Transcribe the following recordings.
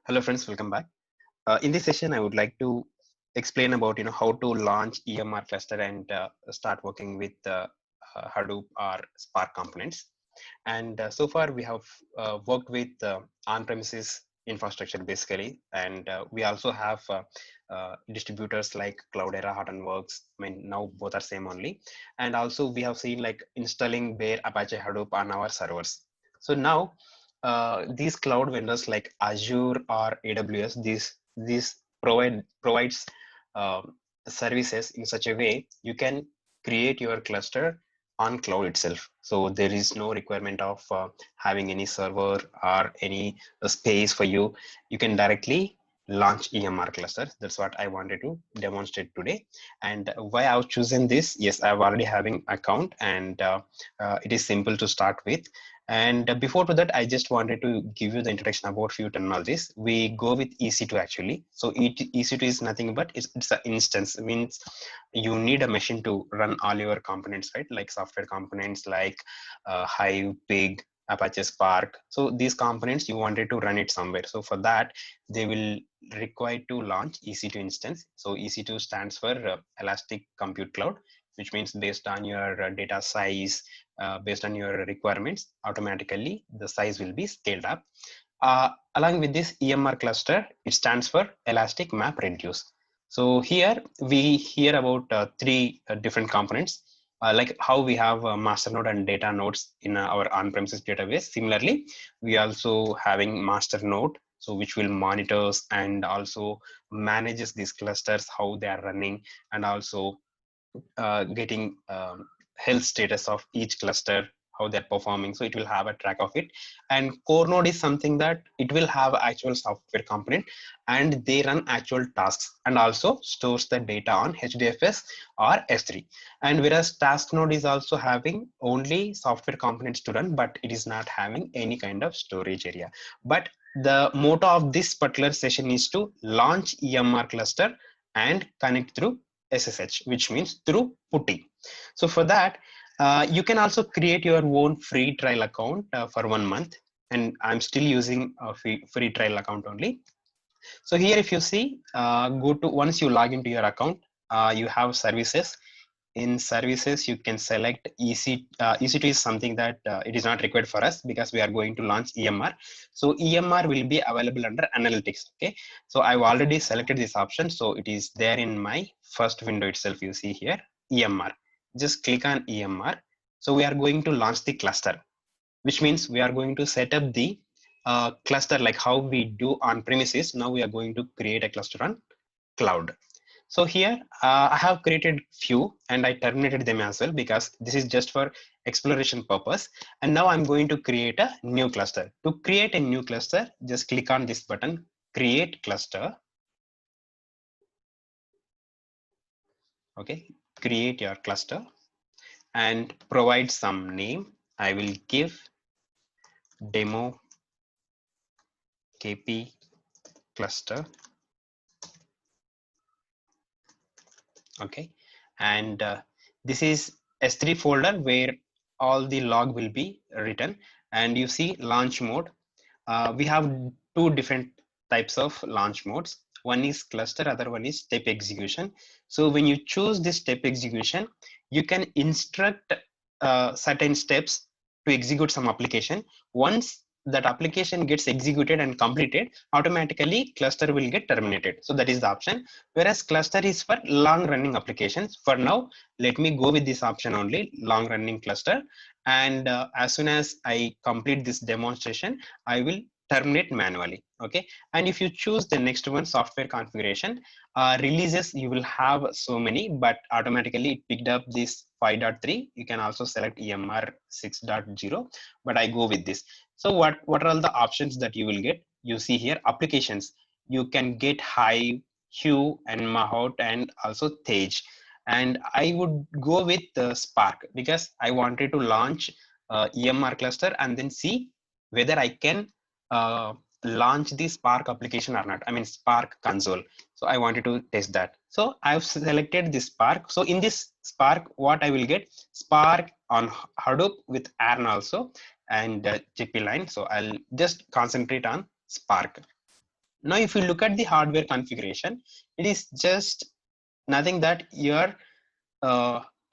Hello friends, welcome back. In this session, I would like to explain about how to launch EMR cluster and start working with Hadoop or Spark components. And so far, we have worked with on-premises infrastructure basically, and we also have distributors like Cloudera, Hortonworks. I mean, now both are same only. And also, we have seen like installing bare Apache Hadoop on our servers. So now, these cloud vendors like Azure or AWS, these provides services in such a way you can create your cluster on cloud itself. So there is no requirement of having any server or any space for you. You can directly launch EMR clusters. That's what I wanted to demonstrate today. And why I've chosen this, yes, I've already having account, and it is simple to start with. And before to that, I just wanted to give you the introduction about few terminologies. We go with EC2 actually. So EC2 is nothing but it's an instance. It means you need a machine to run all your components, right? Like software components like Hive, Pig, Apache Spark. So these components you wanted to run it somewhere. So for that, they will require to launch EC2 instance. So EC2 stands for Elastic Compute Cloud, which means based on your data size, based on your requirements, automatically the size will be scaled up. Along with this EMR cluster, it stands for Elastic Map Reduce. So here we hear about three different components, like how we have master node and data nodes in our on-premises database. Similarly, we also having master node, so which will monitors and also manages these clusters, how they are running, and also getting health status of each cluster, how they're performing. So it will have a track of it. And core node is something that it will have actual software component and they run actual tasks and also stores the data on HDFS or S3. And whereas task node is also having only software components to run, but it is not having any kind of storage area. But the motto of this particular session is to launch EMR cluster and connect through SSH, which means through PuTTY. So for that, you can also create your own free trial account for 1 month. And I'm still using a free trial account only. So here, if you see, go to once you log into your account, you have services. In services, you can select EC2 is something that it is not required for us because we are going to launch EMR. So EMR will be available under analytics. Okay. So I've already selected this option. So it is there in my first window itself. You see here, EMR. Just click on EMR. So we are going to launch the cluster, which means we are going to set up the cluster like how we do on premises. Now we are going to create a cluster on cloud. So here I have created few and I terminated them as well because this is just for exploration purpose. And now I'm going to create a new cluster. To create a new cluster, just click on this button, create cluster. Okay, create your cluster and provide some name. I will give demo KP cluster. Okay, and this is S3 folder where all the log will be written. And you see launch mode. We have two different types of launch modes. One is cluster, other one is step execution. So when you choose this step execution, you can instruct certain steps to execute some application. Once that application gets executed and completed, automatically cluster will get terminated. So that is the option. Whereas cluster is for long running applications. For now, let me go with this option only, long running cluster. And as soon as I complete this demonstration, I will terminate manually. Okay. And if you choose the next one, software configuration, releases, you will have so many, but automatically it picked up this 5.3. You can also select EMR 6.0, but I go with this. So what are all the options that you will get? You see here applications. You can get Hive, Hue and Mahout and also Tej. And I would go with Spark because I wanted to launch EMR cluster and then see whether I can launch the Spark application or not. I mean Spark console. So I wanted to test that. So I've selected this Spark. So in this Spark, what I will get? Spark on Hadoop with ARN also and GP line. So I'll just concentrate on Spark. Now, if you look at the hardware configuration, it is just nothing that your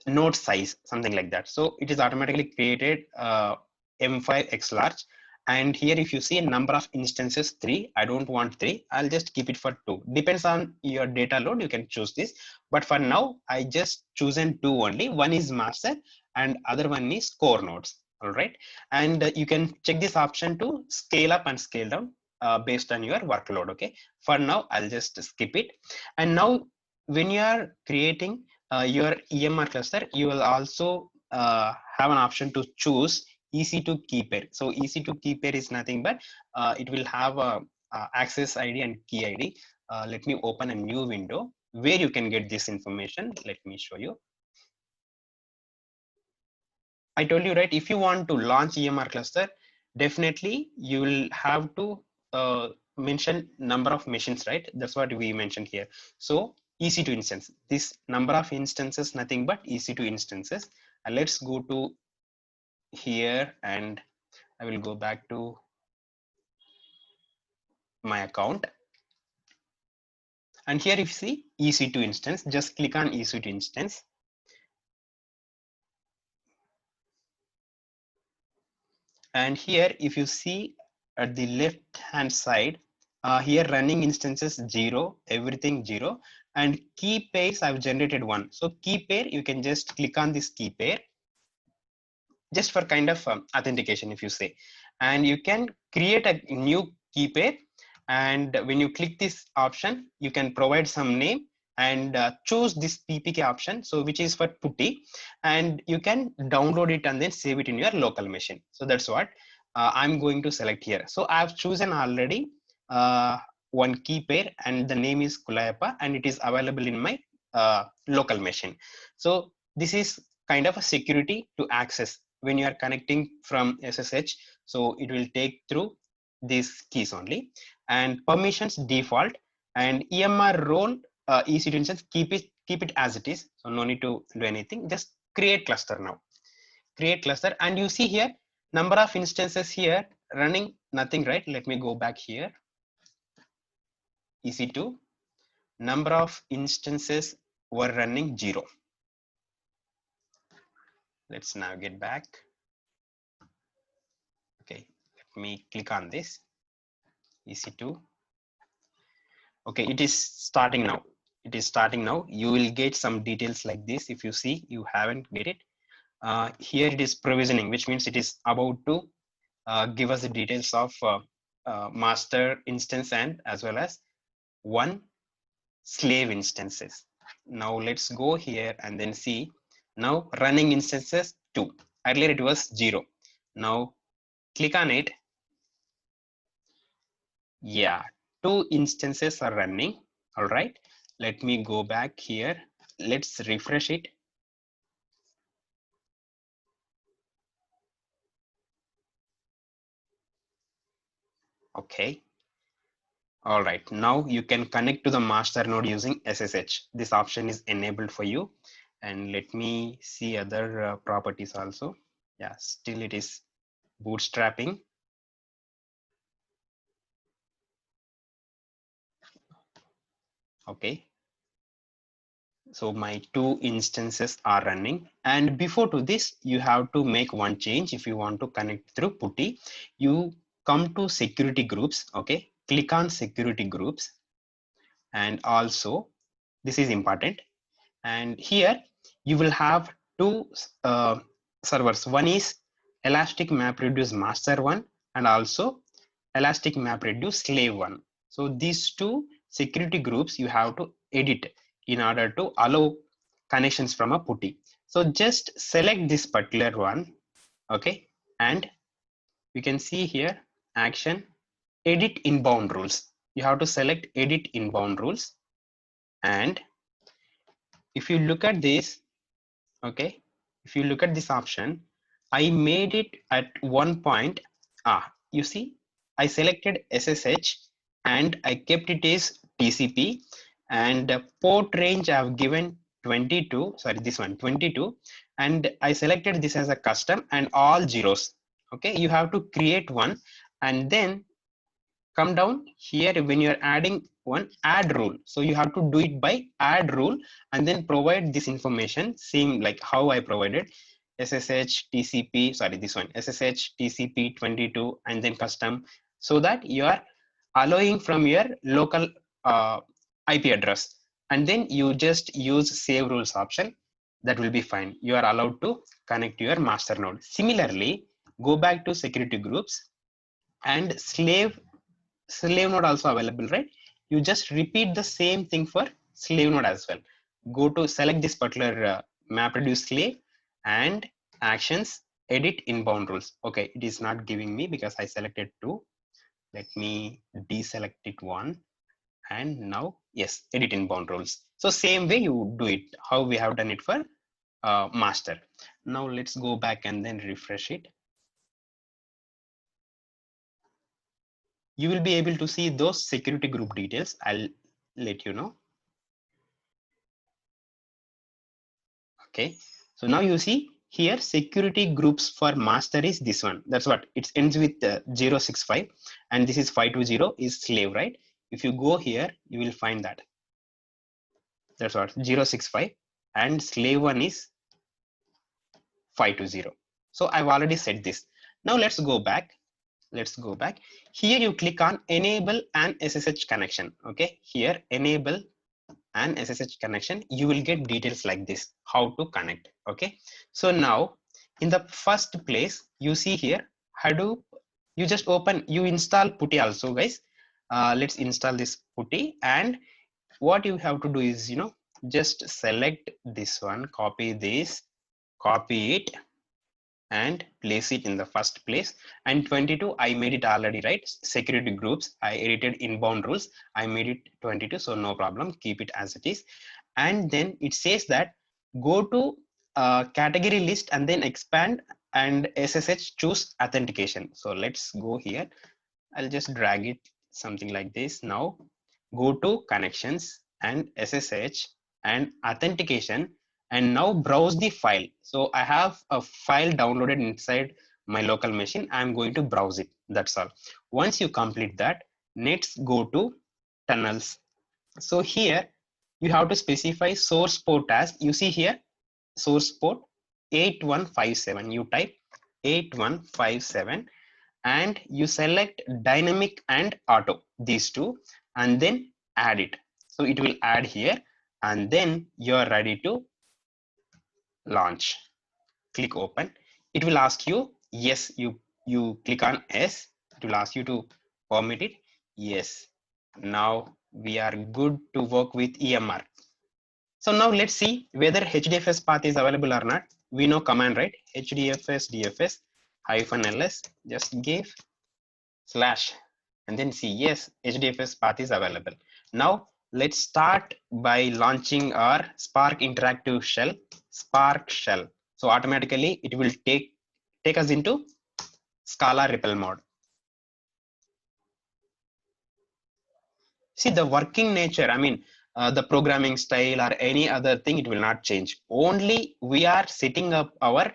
node size, something like that. So it is automatically created M5 X large. And here, if you see a number of instances, 3, I don't want 3, I'll just keep it for 2. Depends on your data load, you can choose this. But for now, I just chosen 2 only. One is master and other one is core nodes. All right. And you can check this option to scale up and scale down based on your workload. Okay. For now, I'll just skip it. And now when you are creating your EMR cluster, you will also have an option to choose EC2 key pair. So EC2 key pair is nothing but it will have a access ID and key ID. Let me open a new window where you can get this information. Let me show you. I told you, right, if you want to launch EMR cluster, definitely you will have to mention number of machines, right? That's what we mentioned here. So EC2 instance, this number of instances, nothing but EC2 instances. And let's go to here and I will go back to my account. And here if you see EC2 instance, just click on EC2 instance. And here, if you see at the left hand side, here running instances 0, everything 0, and key pairs I've generated 1. So key pair, you can just click on this key pair just for kind of authentication, if you say, and you can create a new key pair. And when you click this option, you can provide some name and choose this PPK option, so which is for putty, and you can download it and then save it in your local machine. So that's what I'm going to select here. So I've chosen already one key pair and the name is Kulayappa and it is available in my local machine. So this is kind of a security to access when you are connecting from SSH. So it will take through these keys only, and permissions default, and EMR role EC2 instance, keep it as it is. So no need to do anything, just create cluster now. Create cluster, and you see here number of instances here running nothing, right? Let me go back here. EC2 number of instances were running 0. Let's now get back. Okay, let me click on this EC2. Okay, it is starting now. It is starting now. You will get some details like this. If you see you haven't get it, here it is provisioning, which means it is about to give us the details of master instance and as well as one slave instances. Now let's go here and then see. Now running instances 2. Earlier it was 0. Now click on it. Yeah, 2 instances are running. All right, let me go back here. Let's refresh it. Okay. All right, now you can connect to the master node using SSH. This option is enabled for you. And let me see other properties also. Yeah, still it is bootstrapping. Okay. So my 2 instances are running, and before to this, you have to make one change. If you want to connect through PuTTY, you come to security groups. Okay, click on security groups, and also this is important. And here you will have 2 servers. One is Elastic MapReduce master one, and also Elastic MapReduce slave one. So these 2 security groups you have to edit in order to allow connections from a PuTTY. So just select this particular one, okay, and you can see here action, edit inbound rules. You have to select edit inbound rules, and if you look at this, okay, if you look at this option, I made it at one point. You see, I selected SSH and I kept it as TCP, and port range I've given 22, sorry, this one 22, and I selected this as a custom and all zeros. Okay, you have to create one, and then come down here. When you're adding one, add rule. So you have to do it by add rule and then provide this information, same like how I provided SSH TCP, sorry, this one, SSH TCP 22 and then custom, so that you are allowing from your local IP address. And then you just use save rules option. That will be fine. You are allowed to connect to your master node. Similarly, go back to security groups and slave node also available, right? You just repeat the same thing for slave node as well. Go to select this particular map reduce slave and actions, edit inbound rules. Okay, it is not giving me because I selected two. Let me deselect it one. And now, yes, edit inbound rules. So same way you do it, how we have done it for master. Now let's go back and then refresh it. You will be able to see those security group details. I'll let you know. Okay, so now you see here security groups for master is this one. That's what it ends with 065 and this is 520 is slave, right? If you go here, you will find that. That's what 065 and slave one is 520. So I've already said this. Now let's go back. Let's go back. Here you click on enable an SSH connection. Okay, here enable an SSH connection, you will get details like this, how to connect. Okay, so now in the first place, you see here Hadoop, you just open, you install PuTTY also, guys. Let's install this PuTTY, and what you have to do is, just select this one, copy this, copy it, and place it in the first place. And 22 I made it already, right? Security groups, I edited inbound rules, I made it 22, so no problem, keep it as it is. And then it says that go to category list and then expand and SSH choose authentication. So let's go here, I'll just drag it something like this. Now go to connections and SSH and authentication, and now browse the file. So I have a file downloaded inside my local machine. I'm going to browse it. That's all. Once you complete that, let's go to tunnels. So here you have to specify source port as, you see here, source port 8157. You type 8157 and you select dynamic and auto, these two, and then add it. So it will add here, and then you're ready to launch. Click open. It will ask you, yes, you click on yes. It will ask you to permit it. Yes. Now we are good to work with EMR. So now let's see whether HDFS path is available or not. We know command, right? HDFS DFS -ls, just give slash and then see, yes, HDFS path is available. Now let's start by launching our Spark interactive shell, Spark shell. So automatically it will take us into Scala REPL mode. See the working nature, I mean, the programming style or any other thing, it will not change. Only we are setting up our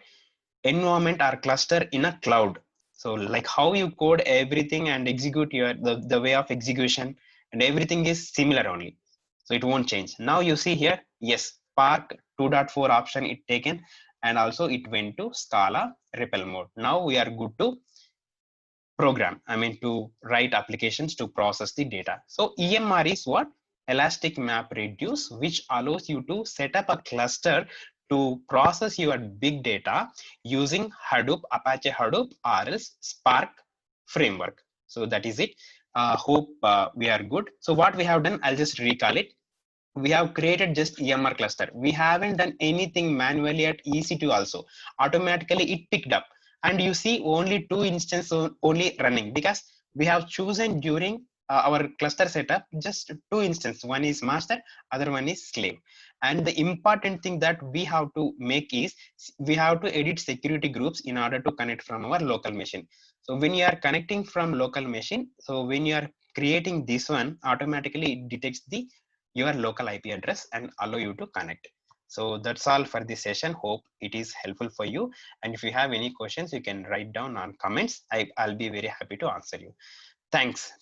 environment or cluster in a cloud. So like how you code everything and execute the way of execution and everything is similar only. So it won't change. Now you see here, yes, Spark 2.4 option it taken, and also it went to Scala REPL mode. Now we are good to program, I mean to write applications to process the data. So EMR is what? Elastic Map Reduce, which allows you to set up a cluster to process your big data using Hadoop, Apache Hadoop, or else Spark framework. So that is it. Hope we are good. So what we have done, I'll just recall it. We have created just EMR cluster. We haven't done anything manually at EC2 also. Automatically it picked up. And you see only two instances only running because we have chosen during our cluster setup just two instances. One is master, other one is slave. And the important thing that we have to make is we have to edit security groups in order to connect from our local machine. So when you are connecting from local machine, so when you are creating this one, automatically it detects the your local IP address and allow you to connect. So that's all for this session. Hope it is helpful for you. And if you have any questions, you can write down on comments. I'll be very happy to answer you.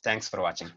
Thanks for watching.